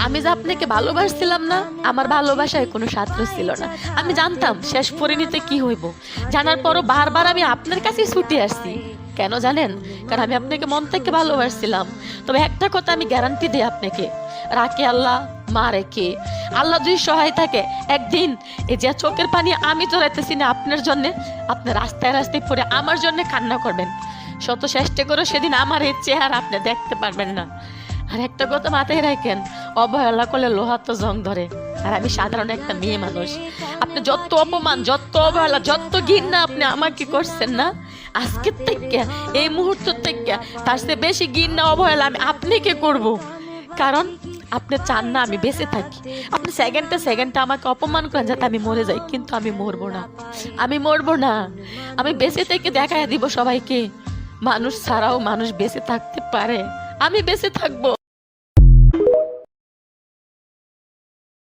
আমি যে আপনাকে ভালোবাসছিলাম না, আমার ভালোবাসায় কোনো স্বার্থ ছিল না। আমি জানতাম শেষ পরিণতিতে কি হইব, জানার পরও বারবার আমি আপনার কাছেই ছুটে আসছি। কেন জানেন? কারণ আমি আপনাকে মন থেকে ভালোবাসছিলাম। তবে একটা কথা আমি গ্যারান্টি দিই আপনাকে, রাখে আল্লাহ, মা রেখে, আল্লাহ যদি সহায় থাকে, একদিন এই যে চোখের পানি আমি চড়াইতেছি না আপনার জন্য, আপনি রাস্তায় রাস্তায় পড়ে আমার জন্য কান্না করবেন। শত চেষ্টা করে সেদিন আমার এই চেহারা আপনি দেখতে পারবেন না। আর একটা কথা মাথায় রাখেন, অবহেলা করলে লোহা তো জং ধরে। আর আমি সাধারণ একটা মেয়ে মানুষ। আপনি যত অপমান, যত অবহেলা, যত ঘৃণা আপনি আমাকে করছেন না, আজকের থেকে, এই মুহূর্ত থেকে তার চেয়ে বেশি ঘৃণা অবহেলা আমি আপনাকে করব। কারণ আপনি চান না আমি বেঁচে থাকি। আপনি সেকেন্ডে সেকেন্ডে আমাকে অপমান করেন যাতে আমি মরে যাই, কিন্তু আমি মরবো না। আমি মরবো না। আমি বেঁচে থেকে দেখায় দিব সবাইকে, মানুষ ছাড়াও মানুষ বেঁচে থাকতে পারে। আমি বেঁচে থাকবো।